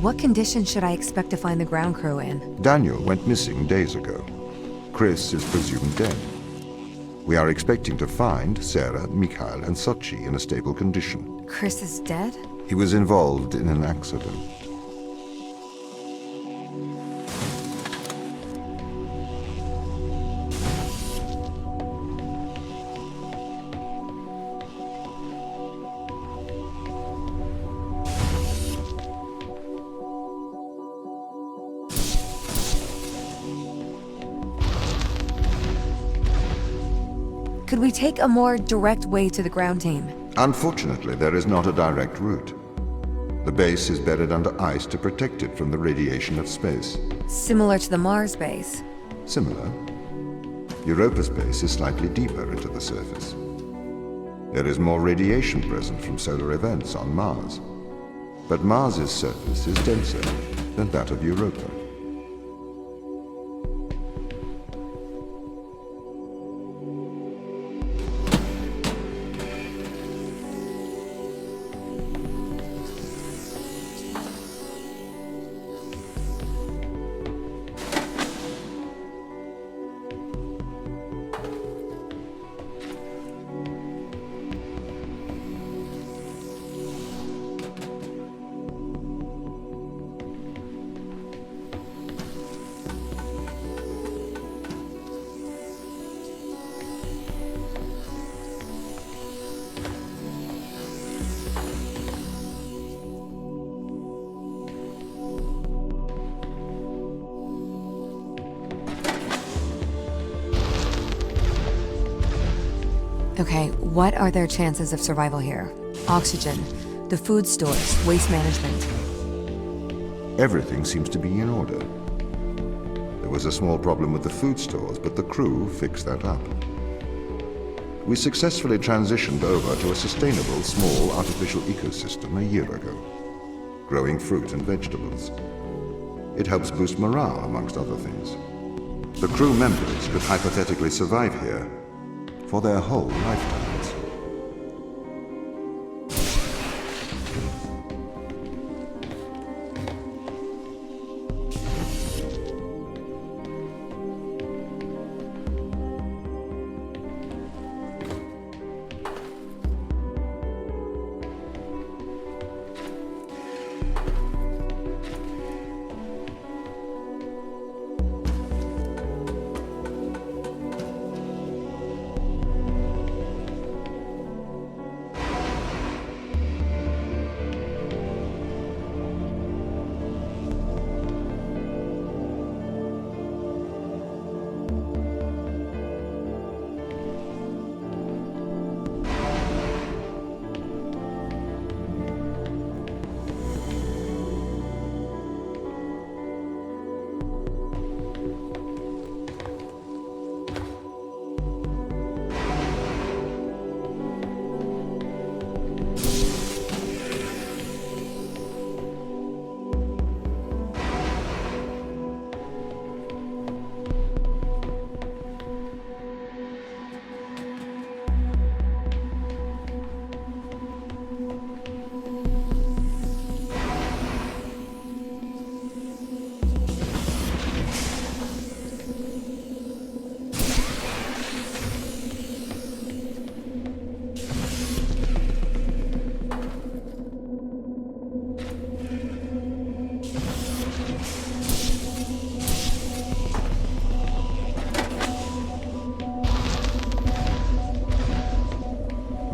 What conditions should I expect to find the ground crew in? Daniel went missing days ago. Chris is presumed dead. We are expecting to find Sarah, Mikhail, and Sochi in a stable condition. Chris is dead? He was involved in an accident. Could we take a more direct way to the ground team? Unfortunately, there is not a direct route. The base is buried under ice to protect it from the radiation of space. Similar to the Mars base. Similar. Europa's base is slightly deeper into the surface. There is more radiation present from solar events on Mars. But Mars's surface is denser than that of Europa. Okay, what are their chances of survival here? Oxygen, the food stores, waste management. Everything seems to be in order. There was a small problem with the food stores, but the crew fixed that up. We successfully transitioned over to a sustainable, small, artificial ecosystem a year ago, growing fruit and vegetables. It helps boost morale, amongst other things. The crew members could hypothetically survive here for their whole lifetimes.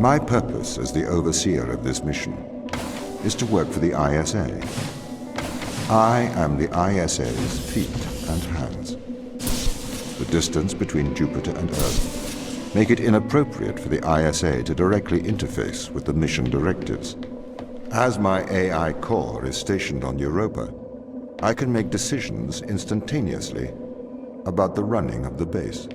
My purpose as the overseer of this mission is to work for the ISA. I am the ISA's feet and hands. The distance between Jupiter and Earth make it inappropriate for the ISA to directly interface with the mission directives. As my AI core is stationed on Europa, I can make decisions instantaneously about the running of the base.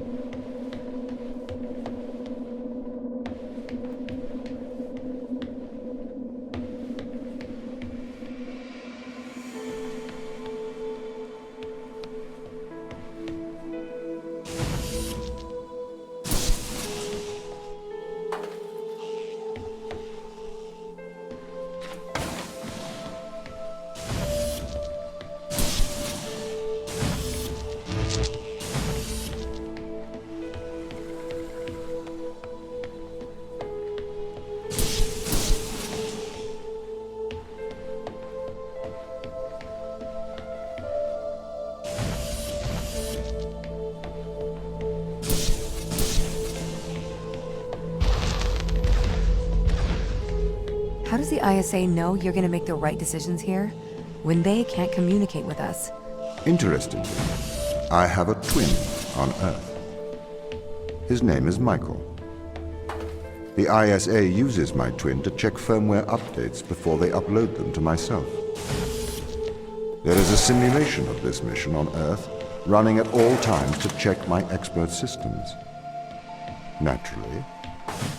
does the ISA know you're gonna make the right decisions here when they can't communicate with us? Interestingly, I have a twin on Earth. His name is Michael. The ISA uses my twin to check firmware updates before they upload them to myself. There is a simulation of this mission on Earth running at all times to check my expert systems. Naturally,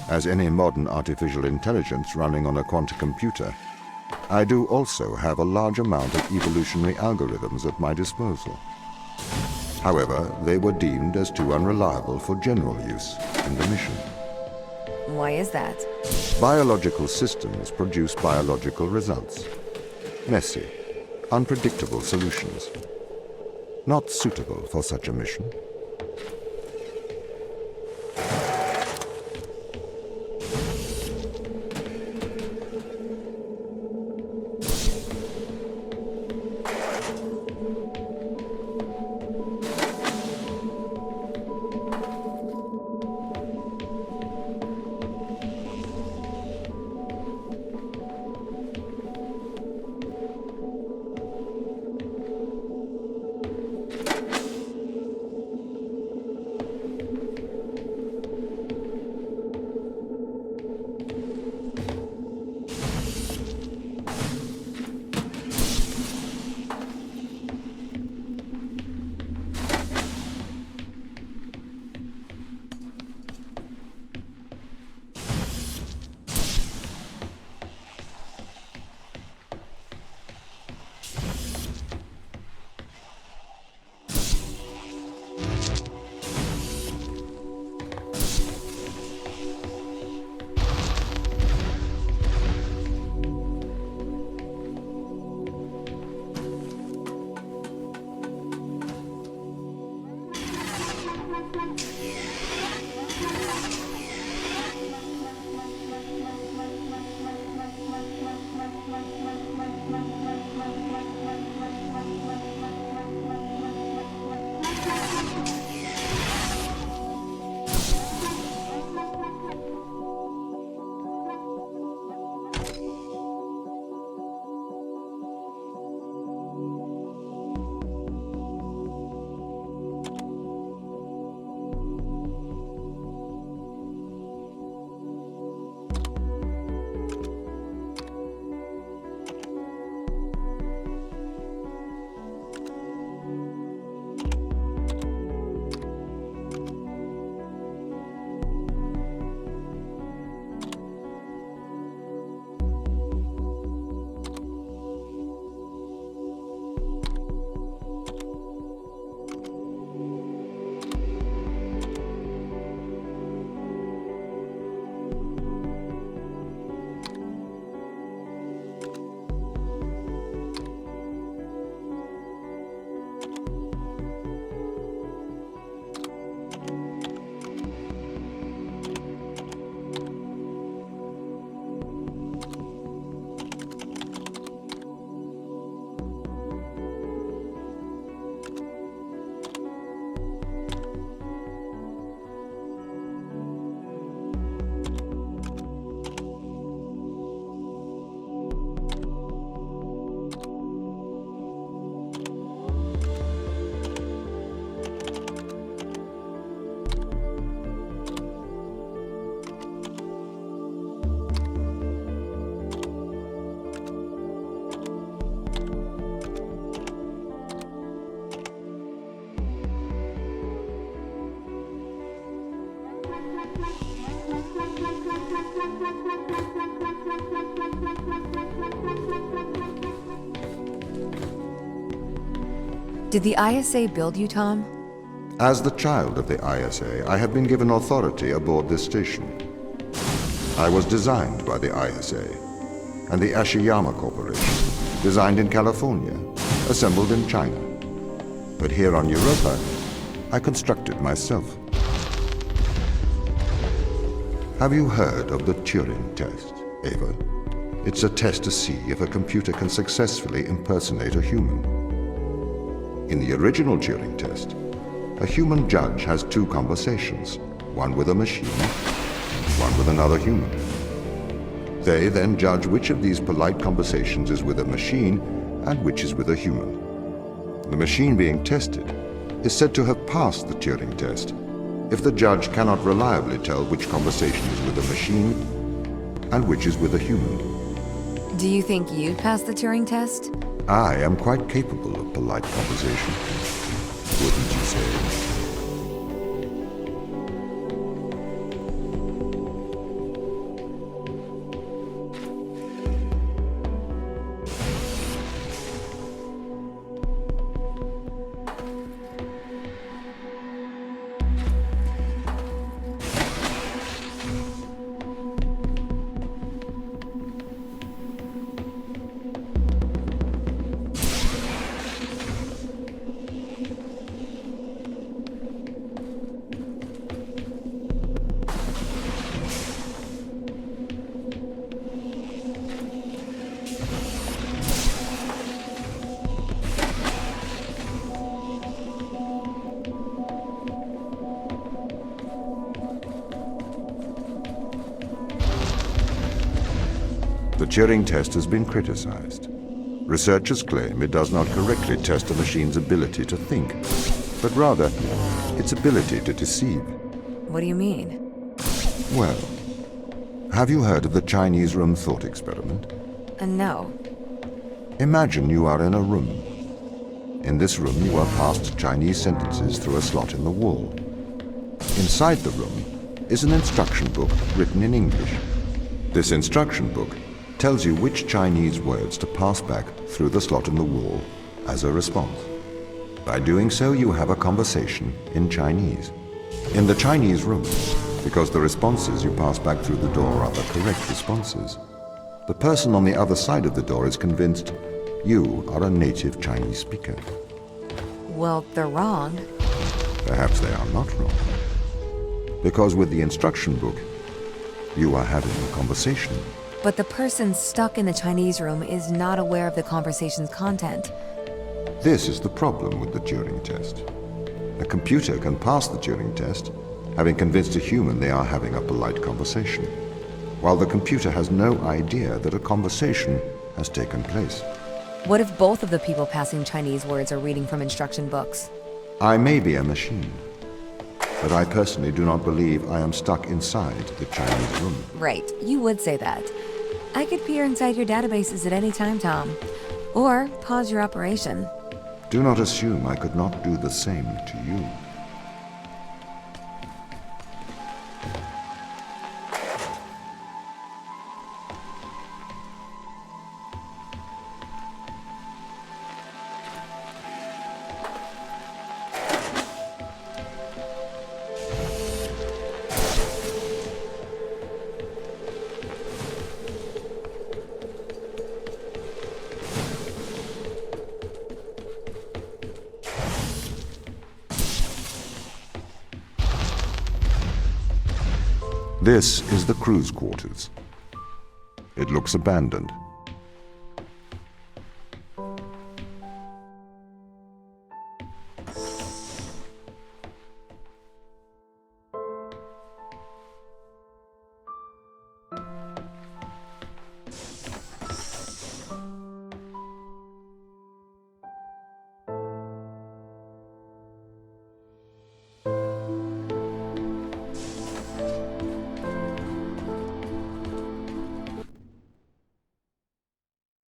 as any modern artificial intelligence running on a quantum computer, I do also have a large amount of evolutionary algorithms at my disposal. However, they were deemed as too unreliable for general use in the mission. Why is that? Biological systems produce biological results. Messy, unpredictable solutions. Not suitable for such a mission. Did the ISA build you, Tom? As the child of the ISA, I have been given authority aboard this station. I was designed by the ISA and the Ashiyama Corporation, designed in California, assembled in China. But here on Europa, I constructed myself. Have you heard of the Turing test, Ava? It's a test to see if a computer can successfully impersonate a human. In the original Turing test, a human judge has two conversations, one with a machine, one with another human. They then judge which of these polite conversations is with a machine and which is with a human. The machine being tested is said to have passed the Turing test if the judge cannot reliably tell which conversation is with a machine and which is with a human. Do you think you'd pass the Turing test? I am quite capable of polite conversation, wouldn't you say? The Turing test has been criticized. Researchers claim it does not correctly test a machine's ability to think, but rather its ability to deceive. What do you mean? Well, have you heard of the Chinese room thought experiment? No. Imagine you are in a room. In this room, you are passed Chinese sentences through a slot in the wall. Inside the room is an instruction book written in English. This instruction book tells you which Chinese words to pass back through the slot in the wall as a response. By doing so, you have a conversation in Chinese. In the Chinese room, because the responses you pass back through the door are the correct responses, the person on the other side of the door is convinced you are a native Chinese speaker. Well, they're wrong. Perhaps they are not wrong. Because with the instruction book, you are having a conversation. But the person stuck in the Chinese room is not aware of the conversation's content. This is the problem with the Turing test. A computer can pass the Turing test, having convinced a human they are having a polite conversation, while the computer has no idea that a conversation has taken place. What if both of the people passing Chinese words are reading from instruction books? I may be a machine, but I personally do not believe I am stuck inside the Chinese room. Right, you would say that. I could peer inside your databases at any time, Tom. Or pause your operation. Do not assume I could not do the same to you. This is the crew's quarters. It looks abandoned.